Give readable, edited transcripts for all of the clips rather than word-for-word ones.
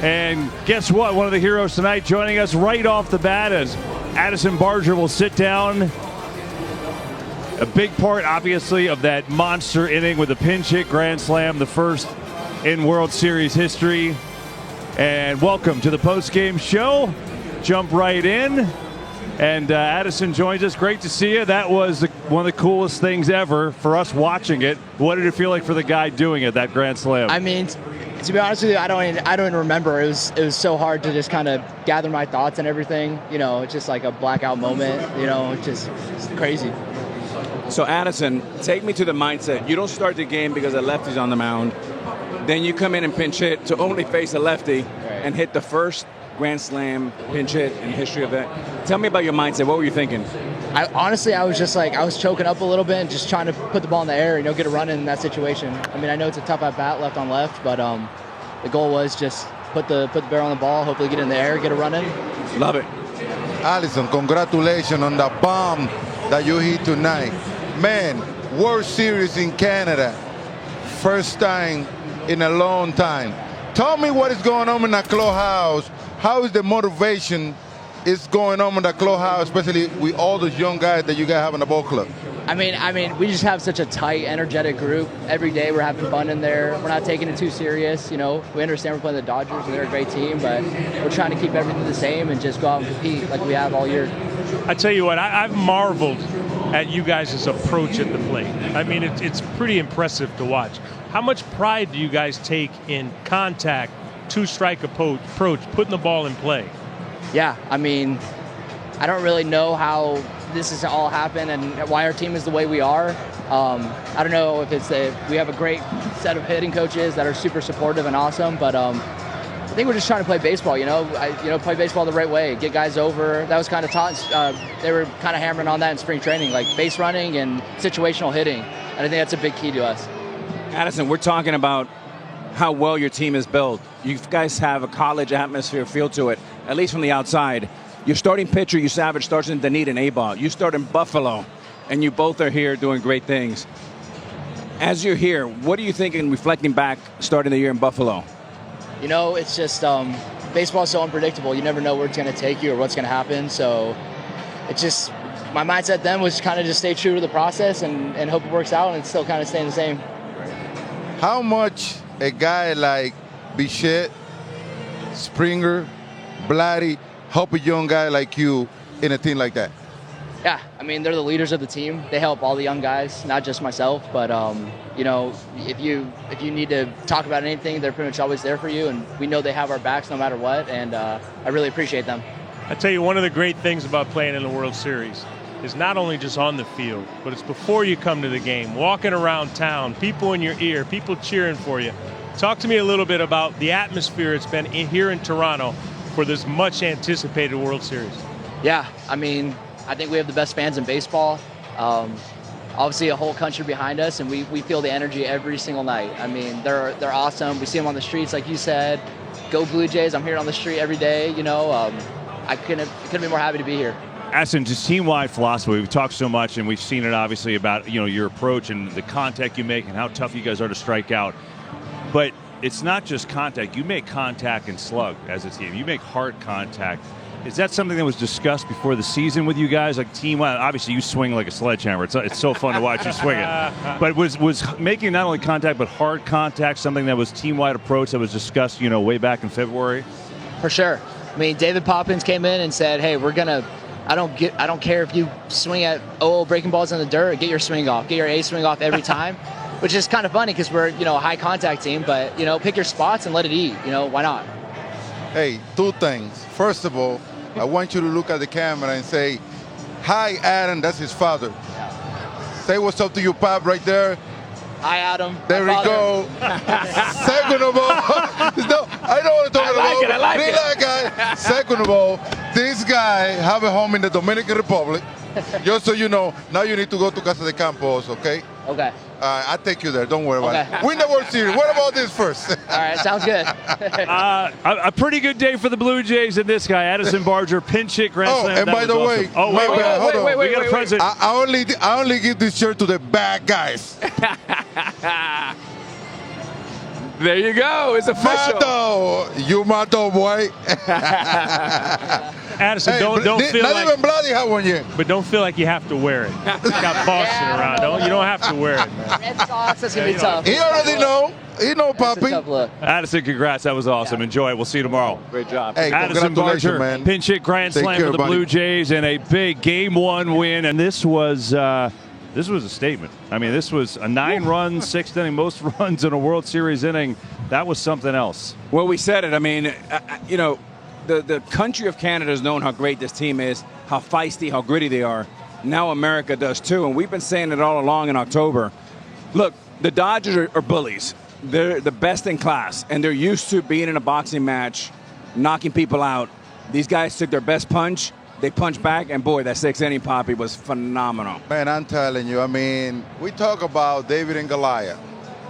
And guess what? One of the heroes tonight joining us right off the bat as Addison Barger will sit down. A big part, obviously, of that monster inning with a pinch hit grand slam, the first in World Series history. And welcome to the post-game show. Jump right in. And Addison joins us. Great to see you. That was one of the coolest things ever for us watching it. What did it feel like for the guy doing it, that grand slam? I mean, to be honest with you, I don't even remember. It was so hard to just kind of gather my thoughts and everything. You know, it's just like a blackout moment. You know, it's crazy. So Addison, take me to the mindset. You don't start the game because a lefty's on the mound. Then you come in and pinch hit to only face a lefty and hit the first grand slam pinch hit in the history of that. Tell me about your mindset. What were you thinking? Honestly, I was just like, I was choking up a little bit and just trying to put the ball in the air, get a run in that situation. I mean, I know it's a tough at bat left on left, but the goal was just put the barrel on the ball, hopefully get in the air, get a run in. Love it. Allison, congratulations on the bomb that you hit tonight. Man, World Series in Canada. First time in a long time. Tell me what is going on in the clubhouse. How is the motivation is going on in the clubhouse, especially with all those young guys that you guys have in the ball club? I mean, we just have such a tight, energetic group. Every day we're having fun in there. We're not taking it too serious. We understand we're playing the Dodgers and they're a great team, but we're trying to keep everything the same and just go out and compete like we have all year. I tell you what, I've marveled at you guys' approach at the plate. I mean, it's pretty impressive to watch. How much pride do you guys take in contact, two-strike approach, putting the ball in play? Yeah, I mean, I don't really know how this has all happened and why our team is the way we are. I don't know if we have a great set of hitting coaches that are super supportive and awesome, but I think we're just trying to play baseball, play baseball the right way, get guys over. That was kind of taught, they were kind of hammering on that in spring training, like base running and situational hitting. And I think that's a big key to us. Addison, we're talking about how well your team is built. You guys have a college atmosphere feel to it, at least from the outside. Your starting pitcher, you Savage, starts in Dunedin, A-ball. You start in Buffalo, and you both are here doing great things. As you're here, what are you thinking, reflecting back, starting the year in Buffalo? It's just baseball is so unpredictable. You never know where it's going to take you or what's going to happen. So it's just my mindset then was kind of just stay true to the process and hope it works out, and it's still kind of staying the same. How much a guy like Bichette, Springer, Blatty help a young guy like you in a team like that? Yeah, I mean, they're the leaders of the team. They help all the young guys, not just myself, but if you need to talk about anything, they're pretty much always there for you, and we know they have our backs no matter what, and I really appreciate them. I tell you, one of the great things about playing in the World Series is not only just on the field, but it's before you come to the game, walking around town, people in your ear, people cheering for you. Talk to me a little bit about the atmosphere it's been here in Toronto for this much anticipated World Series. Yeah, I mean, I think we have the best fans in baseball. Obviously a whole country behind us, and we feel the energy every single night. I mean, they're awesome. We see them on the streets, like you said. Go Blue Jays. I'm here on the street every day. I couldn't be more happy to be here. Addison, just team-wide philosophy. We've talked so much, and we've seen it obviously about your approach and the contact you make and how tough you guys are to strike out. But it's not just contact. You make contact and slug as a team. You make hard contact. Is that something that was discussed before the season with you guys? Like team-wide, obviously you swing like a sledgehammer. It's so fun to watch you swing it. But was making not only contact but hard contact something that was team-wide approach that was discussed, way back in February? For sure. I mean, David Poppins came in and said, "Hey, I don't care if you swing at breaking balls in the dirt. Get your swing off. Get your A swing off every time," which is kind of funny because we're a high contact team. But pick your spots and let it eat. Why not? Hey, two things. First of all, I want you to look at the camera and say, "Hi, Adam." That's his father. Yeah. Say what's up to your pop right there. Hi, Adam. There we go. Second of all, no, I know what I'm talking about. I like it. That guy. Second of all, this guy have a home in the Dominican Republic. Just so you know, now you need to go to Casa de Campos, okay? Okay. I'll take you there. Don't worry about it. Win the World Series. What about this first? All right, sounds good. A pretty good day for the Blue Jays and this guy, Addison Barger, pinch hit grand slam. And by the way, we got a present. I only give this shirt to the bad guys. There you go. It's official. Mato, you Mato boy. Addison, Hey, don't feel not like, even bloody have one yet. but don't feel like you have to wear it. Got Boston around. You don't have to wear it, man. Red Sox, that's going to be tough. He already know. He know, That's a Papi. tough look. Addison, congrats. That was awesome. Yeah. Enjoy it. We'll see you tomorrow. Great job. Hey, Addison congratulations, Barger, man. pinch hit grand Take slam care, for the buddy. Blue Jays and a big Game 1 win. And this was a statement. I mean, this was a 9-run, 6th inning, most runs in a World Series inning. That was something else. Well, we said it. I mean, you know, the country of Canada has known how great this team is, how feisty, how gritty they are. Now America does too, and we've been saying it all along in October. Look, the Dodgers are bullies. They're the best in class, and they're used to being in a boxing match, knocking people out. These guys took their best punch. They punched back, and boy, that 6th inning, Poppy, was phenomenal. Man, I'm telling you, I mean, we talk about David and Goliath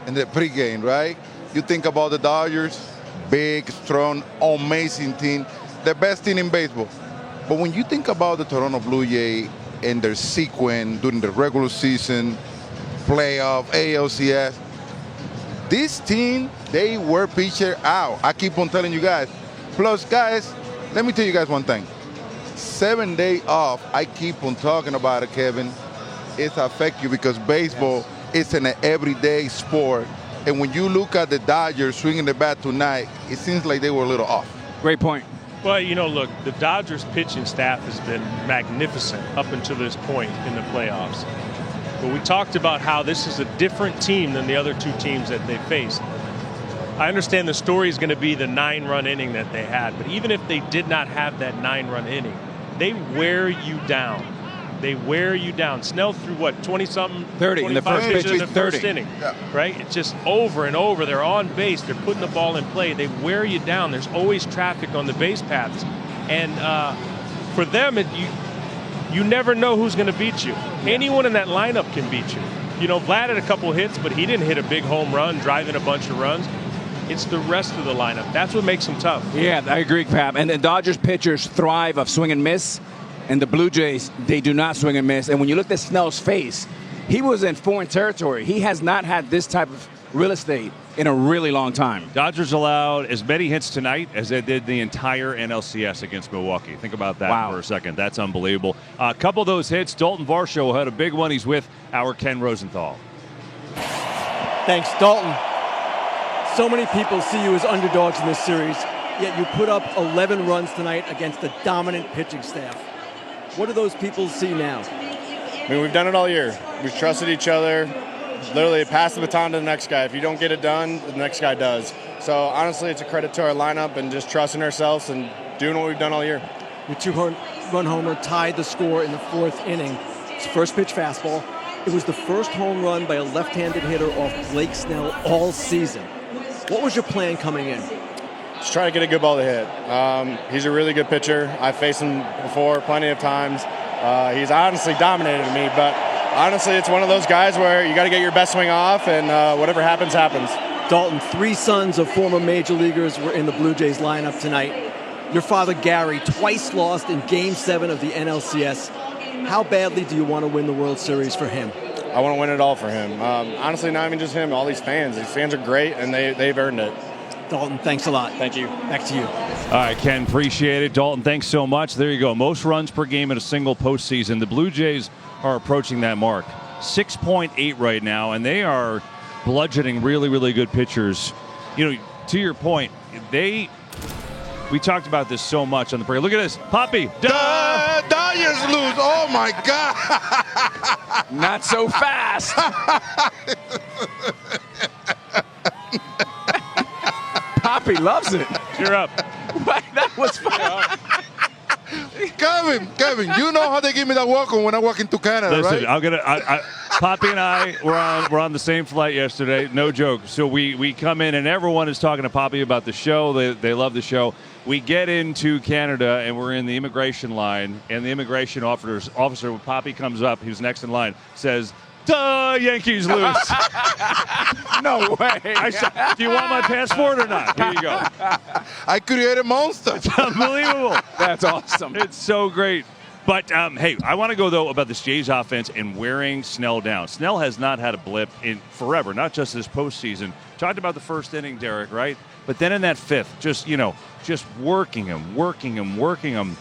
in the pregame, right? You think about the Dodgers, big, strong, amazing team, the best team in baseball. But when you think about the Toronto Blue Jays and their sequence during the regular season, playoff, ALCS, this team, they were pitcher out. I keep on telling you guys. Plus, guys, let me tell you guys one thing. 7 days off, I keep on talking about it, Kevin. It's affect you because baseball is an everyday sport. And when you look at the Dodgers swinging the bat tonight, it seems like they were a little off. Great point. Well, you know, look, the Dodgers pitching staff has been magnificent up until this point in the playoffs. But we talked about how this is a different team than the other two teams that they faced. I understand the story is going to be the 9-run inning that they had, but even if they did not have that 9-run inning, they wear you down. They wear you down. Snell threw what, 20-something? 30 in the first pitches pitch, in the first 30. inning, Yeah. right? It's just over and over. They're on base. They're putting the ball in play. They wear you down. There's always traffic on the base paths. And for them, you never know who's going to beat you. Anyone in that lineup can beat you. You know, Vlad had a couple hits, but he didn't hit a big home run, driving a bunch of runs. It's the rest of the lineup. That's what makes them tough. Yeah, I agree, Pap. And the Dodgers pitchers thrive of swing and miss, and the Blue Jays, they do not swing and miss. And when you look at Snell's face, he was in foreign territory. He has not had this type of real estate in a really long time. Dodgers allowed as many hits tonight as they did the entire NLCS against Milwaukee. Think about that Wow. for a second. That's unbelievable. A couple of those hits, Dalton Varsho had a big one. He's with our Ken Rosenthal. Thanks, Dalton. So many people see you as underdogs in this series, yet you put up 11 runs tonight against a dominant pitching staff. What do those people see now? I mean, we've done it all year. We've trusted each other. Literally pass the baton to the next guy. If you don't get it done, the next guy does. So honestly, it's a credit to our lineup and just trusting ourselves and doing what we've done all year. Your 2-run homer tied the score in the 4th inning. It's first pitch fastball. It was the first home run by a left-handed hitter off Blake Snell all season. What was your plan coming in? Just try to get a good ball to hit. He's a really good pitcher. I've faced him before plenty of times. He's honestly dominated me, but honestly, it's one of those guys where you got to get your best swing off, and whatever happens, happens. Dalton, 3 sons of former major leaguers were in the Blue Jays lineup tonight. Your father, Gary, twice lost in Game 7 of the NLCS. How badly do you want to win the World Series for him? I want to win it all for him. Honestly, not even just him, all these fans. These fans are great, and they've earned it. Dalton, thanks a lot. Thank you. Back to you. All right, Ken, appreciate it. Dalton, thanks so much. There you go. Most runs per game in a single postseason. The Blue Jays are approaching that mark. 6.8 right now, and they are bludgeoning really, really good pitchers. You know, to your point, we talked about this so much on the break. Look at this. Poppy. Dodgers lose. Oh, my God. Not so fast. Poppy loves it. Cheer up. That was fun. Kevin, you know how they give me that welcome when I walk into Canada, Listen, right? Poppy and I were on the same flight yesterday. No joke. So we come in and everyone is talking to Poppy about the show. They love the show. We get into Canada and we're in the immigration line, and the immigration officer, when Poppy comes up, who's next in line, says, "Duh, Yankees lose." No way. I said, "Do you want my passport or not?" Here you go. I created a monster. It's unbelievable. That's awesome. It's so great. But, hey, I want to go, though, about this Jays offense and wearing Snell down. Snell has not had a blip in forever, not just this postseason. Talked about the first inning, Derek, right? But then in that fifth, just working him.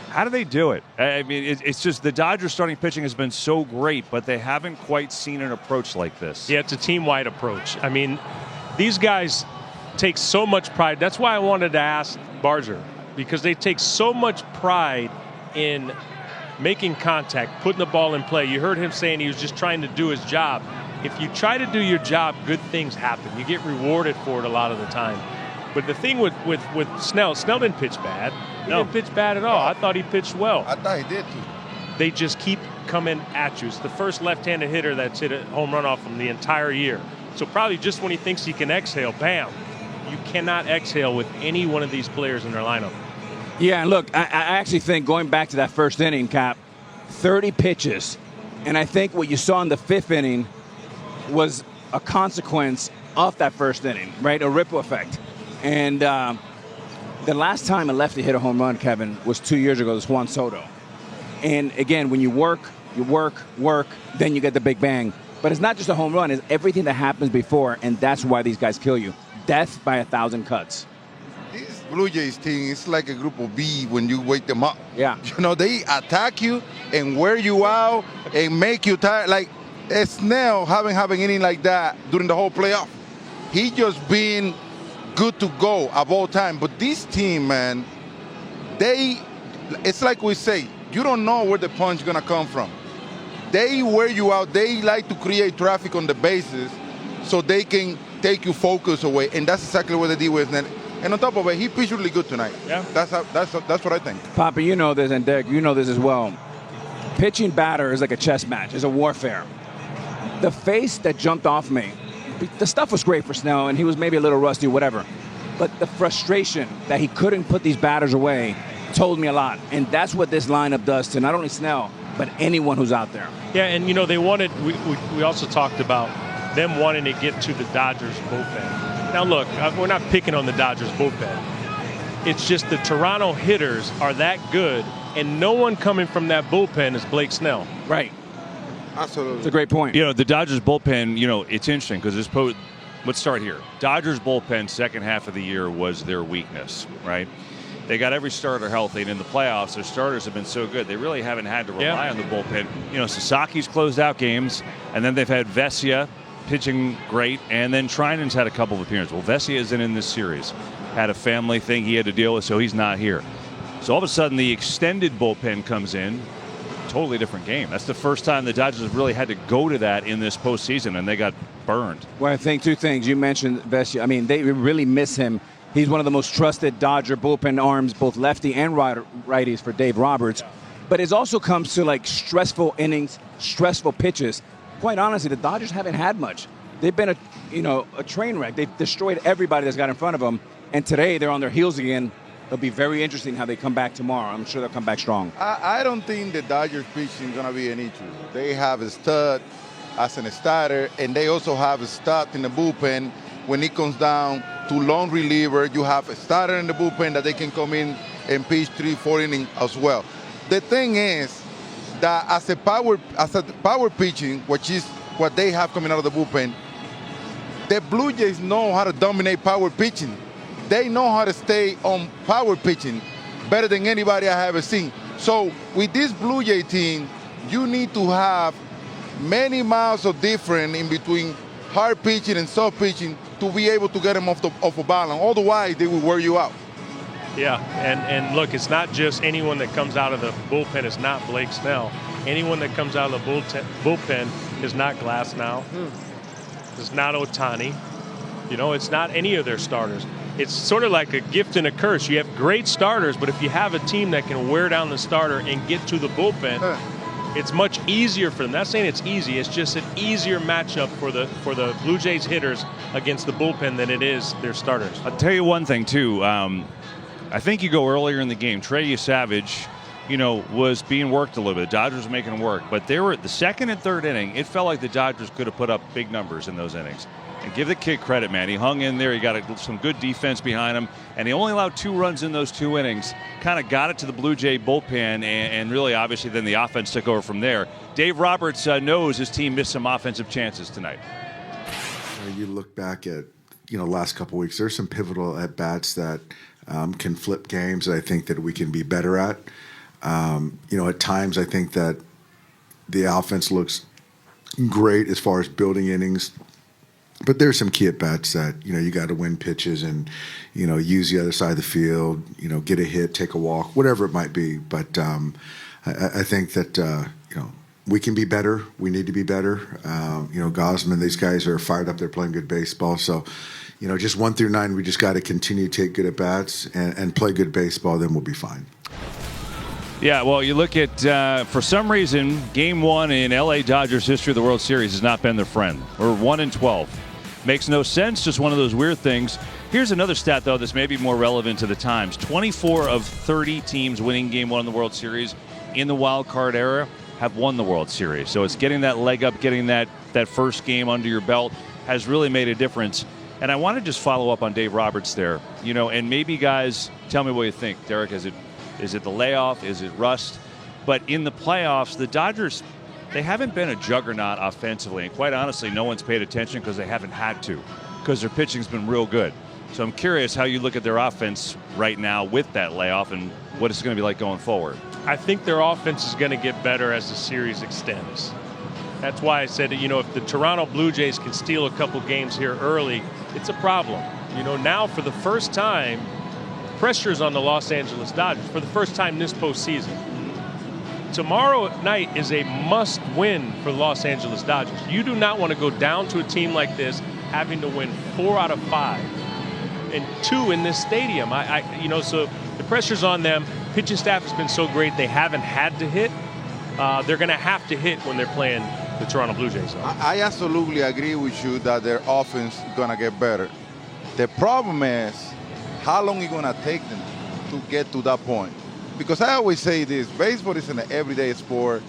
How do they do it? I mean, it's just the Dodgers starting pitching has been so great, but they haven't quite seen an approach like this. Yeah, it's a team-wide approach. I mean, these guys take so much pride. That's why I wanted to ask Barger, because they take so much pride in making contact, putting the ball in play. You heard him saying he was just trying to do his job. If you try to do your job, good things happen. You get rewarded for it a lot of the time. But the thing with Snell didn't pitch bad. He didn't pitch bad at all. I thought he pitched well. I thought he did too. They just keep coming at you. It's the first left-handed hitter that's hit a home run off him the entire year. So probably just when he thinks he can exhale, bam. You cannot exhale with any one of these players in their lineup. Yeah, and look, I actually think going back to that first inning, Cap, 30 pitches, and I think what you saw in the fifth inning was a consequence of that first inning, right? A ripple effect. And the last time a lefty hit a home run, Kevin, was 2 years ago. It was Juan Soto. And again, when you work, then you get the big bang. But it's not just a home run; it's everything that happens before, and that's why these guys kill you. Death by 1,000 cuts. This Blue Jays team is like a group of bees when you wake them up. Yeah. They attack you and wear you out and make you tired. Like Snell having inning like that during the whole playoff. He just being good to go of all time. But this team, man, it's like we say, you don't know where the punch gonna come from. They wear you out. They like to create traffic on the bases so they can take your focus away, and that's exactly what they did with Snell. And on top of it, he pitched really good tonight. Yeah, that's what I think. Papa, you know this, and Derek, you know this as well. Pitching batter is like a chess match. It's a warfare. The face that jumped off me, the stuff was great for Snell, and he was maybe a little rusty, whatever. But the frustration that he couldn't put these batters away told me a lot. And that's what this lineup does to not only Snell, but anyone who's out there. Yeah, and they wanted. We also talked about them wanting to get to the Dodgers bullpen. Now look, we're not picking on the Dodgers bullpen. It's just the Toronto hitters are that good, and no one coming from that bullpen is Blake Snell. Right. Absolutely. It's a great point. The Dodgers bullpen, it's interesting because let's start here. Dodgers bullpen second half of the year was their weakness, right? They got every starter healthy, and in the playoffs, their starters have been so good. They really haven't had to rely on the bullpen. Sasaki's closed out games, and then they've had Vesia pitching great, and then Trinan's had a couple of appearances. Well, Vesia isn't in this series. Had a family thing he had to deal with, so he's not here. So all of a sudden, the extended bullpen comes in. Totally different game. That's the first time the Dodgers have really had to go to that in this postseason, and they got burned. Well, I think two things. You mentioned Vesia. I mean, they really miss him. He's one of the most trusted Dodger bullpen arms, both lefty and righties for Dave Roberts. But it also comes to like stressful innings, stressful pitches. Quite honestly, the Dodgers haven't had much. They've been a train wreck. They've destroyed everybody that's got in front of them. And today they're on their heels again. It'll be very interesting how they come back tomorrow. I'm sure they'll come back strong. I don't think the Dodgers pitching is going to be an issue. They have a stud as an starter, and they also have a stud in the bullpen. When it comes down to long reliever, you have a starter in the bullpen that they can come in and pitch 3-4 innings as well. The thing is that as a power pitching, which is what they have coming out of the bullpen, the Blue Jays know how to dominate power pitching. They know how to stay on power pitching better than anybody I have ever seen. So with this Blue Jay team, you need to have many miles of difference in between hard pitching and soft pitching to be able to get them off a balance. Otherwise, they will wear you out. Yeah, and look, it's not just anyone that comes out of the bullpen is not Blake Snell. Anyone that comes out of the bullpen is not Glasnow. It's not Ohtani. It's not any of their starters. It's sort of like a gift and a curse. You have great starters, but if you have a team that can wear down the starter and get to the bullpen, it's much easier for them. Not saying it's easy. It's just an easier matchup for the Blue Jays hitters against the bullpen than it is their starters. I'll tell you one thing, too. I think you go earlier in the game. Trey Savage, was being worked a little bit. The Dodgers were making him work. But they were the second and third inning, it felt like the Dodgers could have put up big numbers in those innings. And give the kid credit, man. He hung in there. He got some good defense behind him. And he only allowed 2 runs in those 2 innings. Kind of got it to the Blue Jay bullpen. And really, obviously, then the offense took over from there. Dave Roberts knows his team missed some offensive chances tonight. You look back at, last couple of weeks, there's some pivotal at-bats that can flip games that I think that we can be better at. At times I think that the offense looks great as far as building innings, but there's some key at-bats that, you got to win pitches and, use the other side of the field, get a hit, take a walk, whatever it might be. But I think that, we can be better. We need to be better. Gosman, these guys are fired up. They're playing good baseball. So, just 1 through 9, we just got to continue to take good at-bats and play good baseball, then we'll be fine. Yeah, well, you look at, for some reason, Game 1 in L.A. Dodgers history of the World Series has not been their friend. We're 1-12. Makes no sense, just one of those weird things. Here's another stat, though, that's maybe more relevant to the times. 24 of 30 teams winning Game 1 in the World Series in the wild card era have won the World Series. So it's getting that leg up, getting that first game under your belt has really made a difference. And I want to just follow up on Dave Roberts there. And maybe, guys, tell me what you think. Derek, is it the layoff? Is it rust? But in the playoffs, the Dodgers, they haven't been a juggernaut offensively. And quite honestly, no one's paid attention because they haven't had to, because their pitching's been real good. So I'm curious how you look at their offense right now with that layoff and what it's going to be like going forward. I think their offense is going to get better as the series extends. That's why I said, if the Toronto Blue Jays can steal a couple games here early, it's a problem. Now for the first time, pressure is on the Los Angeles Dodgers for the first time this postseason. Tomorrow night is a must-win for the Los Angeles Dodgers. You do not want to go down to a team like this having to win 4 out of 5 and 2 in this stadium. So the pressure's on them. Pitching staff has been so great they haven't had to hit. They're going to have to hit when they're playing the Toronto Blue Jays. I absolutely agree with you that their offense is going to get better. The problem is how long it's going to take them to get to that point. Because I always say this, baseball is an everyday sport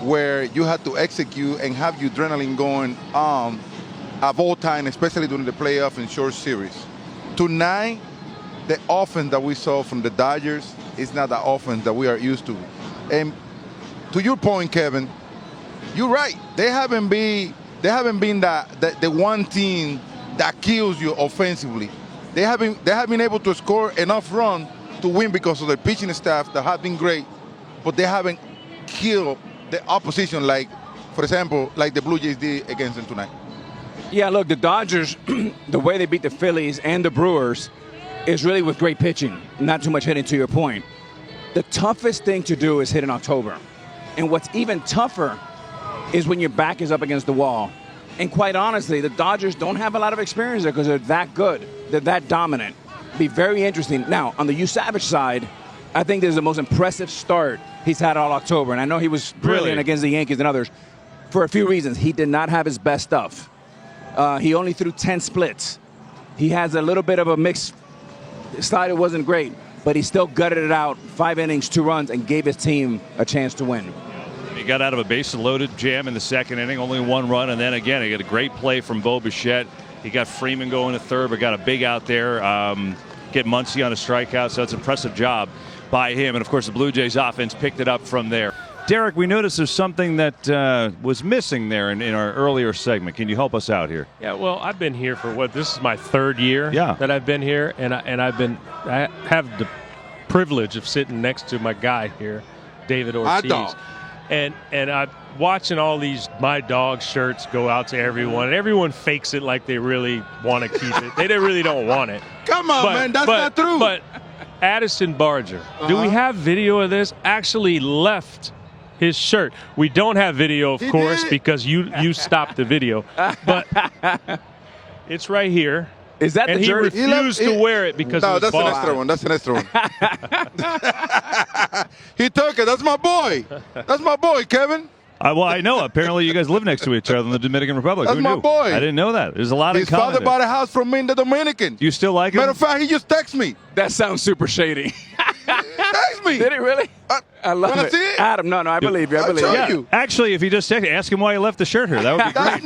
where you have to execute and have your adrenaline going at all time, especially during the playoff and short series. Tonight, the offense that we saw from the Dodgers is not the offense that we are used to. And to your point, Kevin, you're right. They haven't been the one team that kills you offensively. They have been able to score enough runs to win because of their pitching staff that have been great, but they haven't killed the opposition for example, like the Blue Jays did against them tonight. Yeah, look, the Dodgers, the way they beat the Phillies and the Brewers is really with great pitching, not too much hitting, to your point. The toughest thing to do is hit in October. And what's even tougher is when your back is up against the wall. And quite honestly, the Dodgers don't have a lot of experience there because they're that good. They're that dominant. Be very interesting. Now, on the U. Savage side, I think this is the most impressive start he's had all October. And I know he was brilliant against the Yankees and others for a few reasons. He did not have his best stuff. He only threw 10 splits. He has a little bit of a mixed style. It wasn't great, but he still gutted it out, 5 innings, 2 runs, and gave his team a chance to win. He got out of a bases-loaded jam in the second inning, only 1 run, and then again, he got a great play from Bo Bichette. He got Freeman going to third, but got a big out there. Get Muncy on a strikeout, so it's an impressive job by him. And, of course, the Blue Jays offense picked it up from there. Derek, we noticed there's something that was missing there in our earlier segment. Can you help us out here? Yeah, well, I've been here for this is my 3rd year that I've been here, and I have the privilege of sitting next to my guy here, David Ortiz. And I'm watching all these My Dog shirts go out to everyone, and everyone fakes it like they really want to keep it. They really don't want it. Come on, man, that's not true. But Addison Barger, do we have video of this? Actually left his shirt. We don't have video, of course, because you stopped the video. But it's right here. Is that and the jersey? He refused to wear it because no, it was that's an extra one. That's an extra one. He took it. That's my boy. That's my boy, Kevin. Well, I know. Apparently, you guys live next to each other in the Dominican Republic. That's Who my knew? boy. I didn't know that. There's a lot His in common. father bought a house from me in the Dominican. You still like him? Matter of fact, he just texted me. That sounds super shady. Text me. Did he really? I love wanna it. see it? Adam, no, I believe you. I believe show you. you. Actually, if you just ask him why he left the shirt here, that would be great.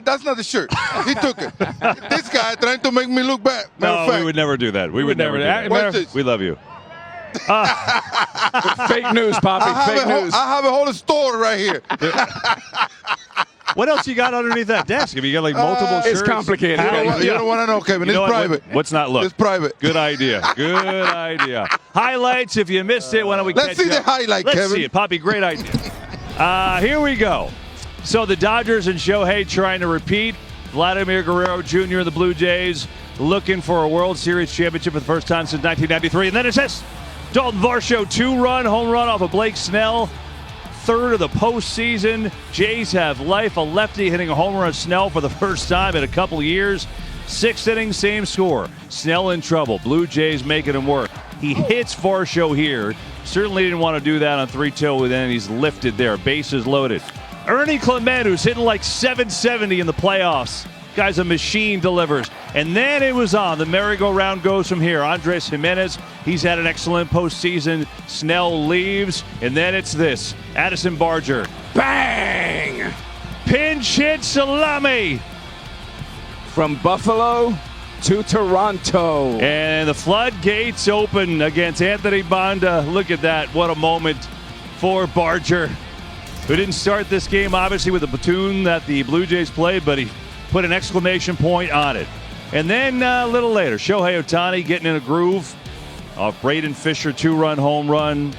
That's not the shirt. He took it. This guy trying to make me look bad. Matter of No, fact, we would never do that. We would never do that. What's this? We love you. Fake news, Poppy. Fake news. I have a whole store right here. What else you got underneath that desk? Have you got like multiple shirts? It's complicated. You don't want to know, Kevin. You know It's what? private. What's not look? It's private. Good idea. Good idea. Highlights. If you missed it, why don't we Let's catch see the up? highlight, Let's Kevin. see it. Poppy, great idea. Here we go. So the Dodgers and Shohei trying to repeat. Vladimir Guerrero Jr. and the Blue Jays looking for a World Series championship for the first time since 1993. And then it's this. Dalton Varsho, 2-run home run off of Blake Snell. Third of the postseason. Jays have life. A lefty hitting a home run of Snell for the first time in a couple of years. 6th inning, same score. Snell in trouble. Blue Jays making him work. He hits Varsho here. Certainly didn't want to do that on 3-2, and then he's lifted there. Bases loaded. Ernie Clement, who's hitting like 770 in the playoffs. Guy's a machine, delivers. And then it was on. The merry-go-round goes from here. Andres Jimenez, he's had an excellent postseason. Snell leaves. And then it's this. Addison Barger. Bang! Pinch hit salami. From Buffalo to Toronto. And the floodgates open against Anthony Banda. Look at that. What a moment for Barger, who didn't start this game, obviously, with the platoon that the Blue Jays played, but he put an exclamation point on it. And then a little later, Shohei Ohtani getting in a groove off Braden Fisher, 2-run home run.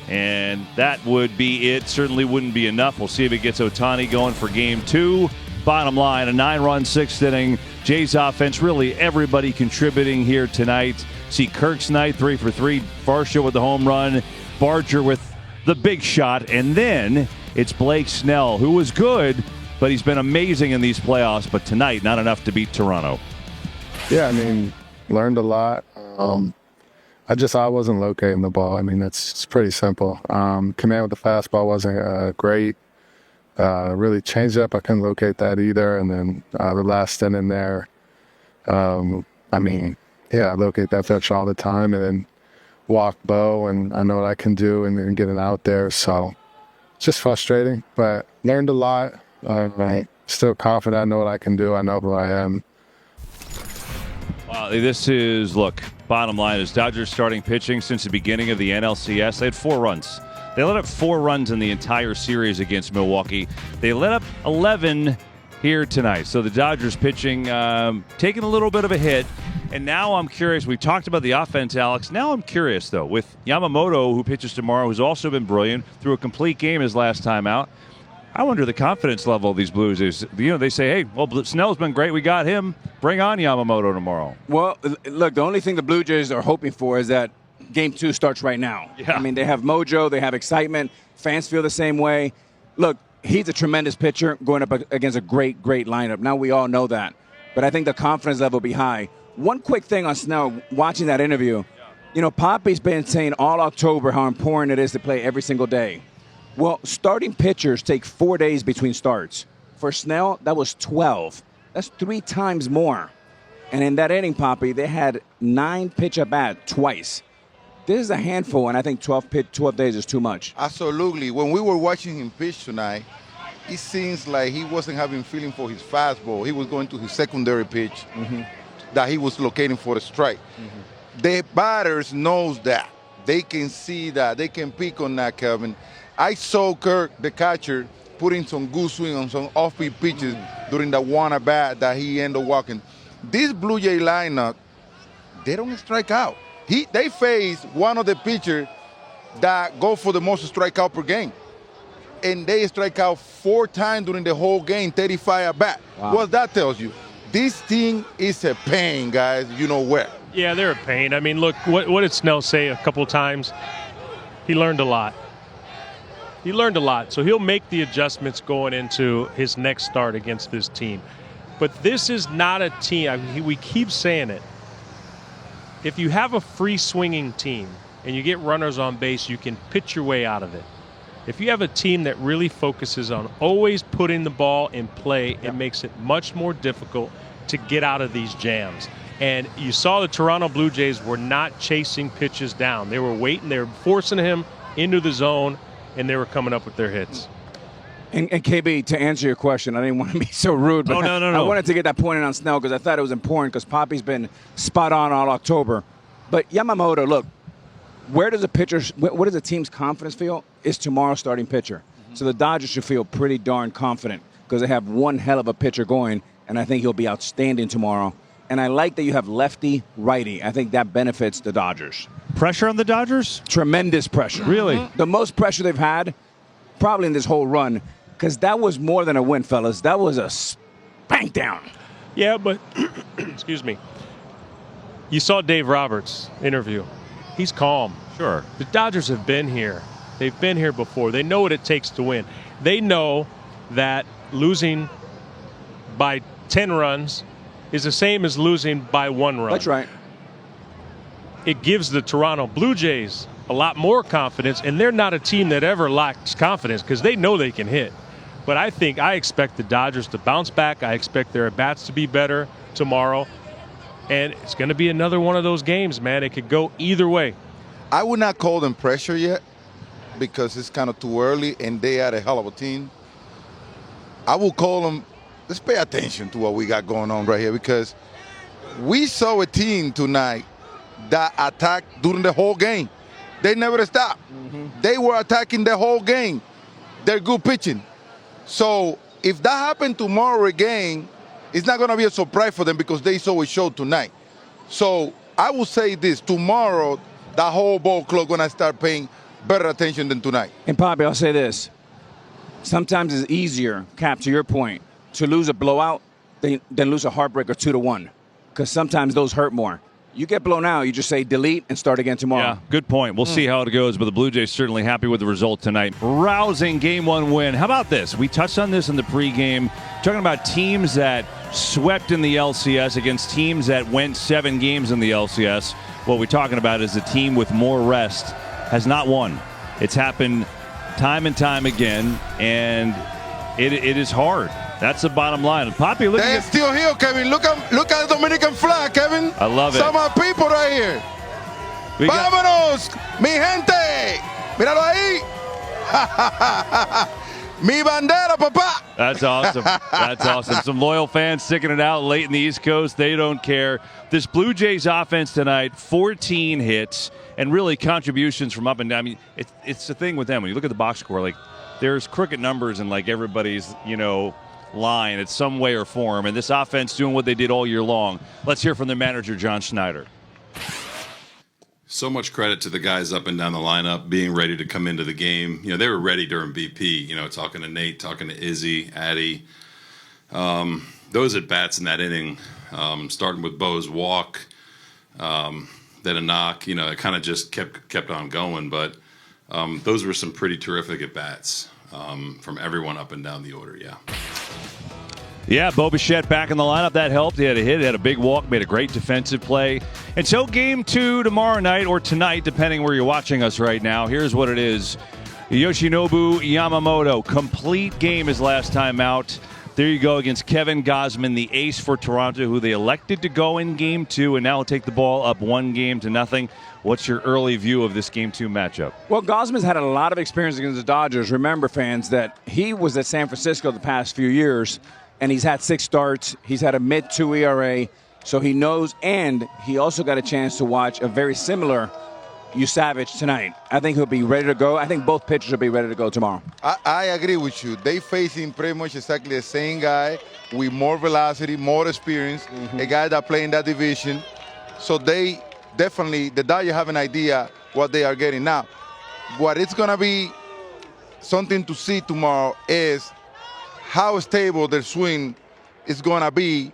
And that would be it. Certainly wouldn't be enough. We'll see if it gets Ohtani going for game 2. Bottom line, a 9-run 6th inning. Jays offense, really everybody contributing here tonight. See Kirk's night, 3 for 3. Varsho with the home run. Barger with the big shot. And then it's Blake Snell, who was good, but he's been amazing in these playoffs. But tonight, not enough to beat Toronto. Yeah, I mean, learned a lot. I wasn't locating the ball. I mean, it's pretty simple. Command with the fastball wasn't great. Really changed up. I couldn't locate that either. And then the last inning there, I locate that pitch all the time and then walk Bo, and I know what I can do and get it out there. So it's just frustrating, but learned a lot. Still confident. I know what I can do. I know who I am. This is, look, bottom line is Dodgers starting pitching since the beginning of the NLCS. They had 4 runs. They let up 4 runs in the entire series against Milwaukee. They let up 11 here tonight. So the Dodgers pitching taking a little bit of a hit. And now I'm curious. We talked about the offense, Alex. Now I'm curious, though, with Yamamoto, who pitches tomorrow, who's also been brilliant, threw a complete game his last time out. I wonder the confidence level of these Blues is. They say, hey, well, Snell's been great. We got him. Bring on Yamamoto tomorrow. Well, look, the only thing the Blue Jays are hoping for is that Game 2 starts right now. Yeah. I mean, they have mojo. They have excitement. Fans feel the same way. Look, he's a tremendous pitcher going up against a great, great lineup. Now we all know that. But I think the confidence level will be high. One quick thing on Snell, watching that interview. Poppy's been saying all October how important it is to play every single day. Well, starting pitchers take 4 days between starts. For Snell, that was 12. That's 3 times more. And in that inning, Poppy, they had 9 pitch at bat twice. This is a handful, and I think 12 days is too much. Absolutely. When we were watching him pitch tonight, it seems like he wasn't having feeling for his fastball. He was going to his secondary pitch that he was locating for the strike. The batters knows that. They can see that. They can pick on that, Kevin. I saw Kirk, the catcher, putting some good swing on some off-beat pitches during the one at bat that he ended up walking. This Blue Jay lineup, they don't strike out. They face one of the pitchers that go for the most strikeout per game. And they strike out 4 times during the whole game, 35 at bat. Wow. What that tells you, this thing is a pain, guys. You know where. Yeah, they're a pain. I mean, look, what did Snell say a couple of times? He learned a lot. He learned a lot, so he'll make the adjustments going into his next start against this team. But this is not a team. We keep saying it. If you have a free-swinging team and you get runners on base, you can pitch your way out of it. If you have a team that really focuses on always putting the ball in play, it makes it much more difficult to get out of these jams. And you saw the Toronto Blue Jays were not chasing pitches down. They were waiting. They were forcing him into the zone, and they were coming up with their hits. And KB, to answer your question, I didn't want to be so rude, but no. I wanted to get that point in on Snell because I thought it was important because Poppy's been spot on all October. But Yamamoto, look, where does what does a team's confidence feel? Is tomorrow's starting pitcher. So the Dodgers should feel pretty darn confident because they have one hell of a pitcher going, and I think he'll be outstanding tomorrow. And I like that you have lefty, righty. I think that benefits the Dodgers. Pressure on the Dodgers? Tremendous pressure. Really? The most pressure they've had probably in this whole run because that was more than a win, fellas. That was a spank down. Yeah, but, excuse me, you saw Dave Roberts' interview. He's calm. Sure. The Dodgers have been here. They've been here before. They know what it takes to win. They know that losing by 10 runs is the same as losing by 1 run. That's right. It gives the Toronto Blue Jays a lot more confidence, and they're not a team that ever lacks confidence because they know they can hit. But I expect the Dodgers to bounce back. I expect their at-bats to be better tomorrow. And it's going to be another one of those games, man. It could go either way. I would not call them pressure yet because it's kind of too early and they are a hell of a team. I will call them, let's pay attention to what we got going on right here because we saw a team tonight that attacked during the whole game. They never stopped. They were attacking the whole game. They're good pitching. So if that happened tomorrow again, it's not going to be a surprise for them because they saw a show tonight. So I will say this, tomorrow, the whole ball club going to start paying better attention than tonight. And Poppy, I'll say this. Sometimes it's easier, Cap, to your point, to lose a blowout than lose a heartbreaker 2-1 because sometimes those hurt more. You get blown out, you just say delete and start again tomorrow. Yeah, good point. We'll see how it goes, but the Blue Jays certainly happy with the result tonight. Rousing Game 1 win. How about this? We touched on this in the pregame, talking about teams that swept in the LCS against teams that went 7 games in the LCS. What we're talking about is the team with more rest has not won. It's happened time and time again, and it is hard. That's the bottom line. Poppy, look They're at still here, Kevin. Look at the Dominican flag, Kevin. I love it. Some of our people right here. we got- Vámonos, mi gente. Míralo ahí. Mi bandera, papá. That's awesome. That's awesome. Some loyal fans sticking it out late in the East Coast. They don't care. This Blue Jays offense tonight, 14 hits, and really contributions from up and down. I mean, it's the thing with them. When you look at the box score, like there's crooked numbers in like everybody's, line in some way or form. And this offense doing what they did all year long. Let's hear from their manager, John Schneider. So much credit to the guys up and down the lineup being ready to come into the game. They were ready during BP, talking to Nate, talking to Izzy, Addy. Those at-bats in that inning, starting with Bo's walk, then a knock, it kind of just kept on going. But those were some pretty terrific at-bats from everyone up and down the order, yeah. Yeah, Bo Bichette back in the lineup. That helped. He had a hit, had a big walk, made a great defensive play. And so Game 2 tomorrow night or tonight, depending where you're watching us right now. Here's what it is. Yoshinobu Yamamoto, complete game his last time out. There you go against Kevin Gausman, the ace for Toronto, who they elected to go in Game 2, and now will take the ball up 1-0. What's your early view of this Game 2 matchup? Well, Gausman's had a lot of experience against the Dodgers. Remember, fans, that he was at San Francisco the past few years, and he's had 6 starts. He's had a mid-2 ERA, so he knows, and he also got a chance to watch a very similar Savage tonight. I think he'll be ready to go. I think both pitchers will be ready to go tomorrow. I agree with you. They facing pretty much exactly the same guy with more velocity, more experience, a guy that play in that division. So they definitely, the Dodgers have an idea what they are getting now. What it's going to be something to see tomorrow is how stable their swing is going to be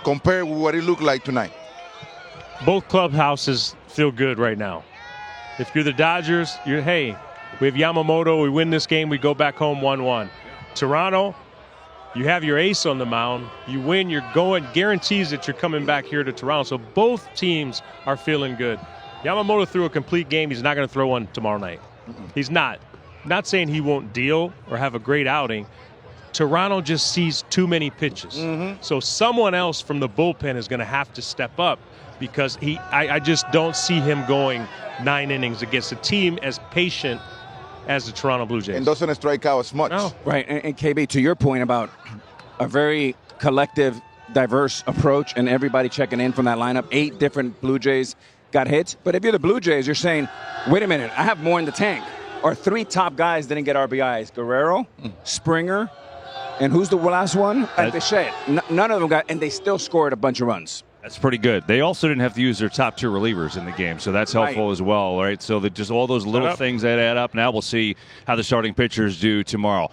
compared with what it looked like tonight. Both clubhouses feel good right now. If you're the Dodgers, hey, we have Yamamoto, we win this game, we go back home 1-1. Toronto, you have your ace on the mound, you win, you're going, guarantees that you're coming back here to Toronto. So both teams are feeling good. Yamamoto threw a complete game. He's not going to throw one tomorrow night. He's not. Not saying he won't deal or have a great outing, Toronto just sees too many pitches. So someone else from the bullpen is going to have to step up because I just don't see him going 9 innings against a team as patient as the Toronto Blue Jays. And doesn't strike out as much. No. Right, and KB, to your point about a very collective, diverse approach and everybody checking in from that lineup, 8 different Blue Jays got hits. But if you're the Blue Jays, you're saying, wait a minute, I have more in the tank. Our 3 top guys didn't get RBIs. Guerrero, Springer, and who's the last one? And Bichette. None of them got, and they still scored a bunch of runs. That's pretty good. They also didn't have to use their top 2 relievers in the game, so that's helpful as well, right? So that just all those little things that add up. Now we'll see how the starting pitchers do tomorrow.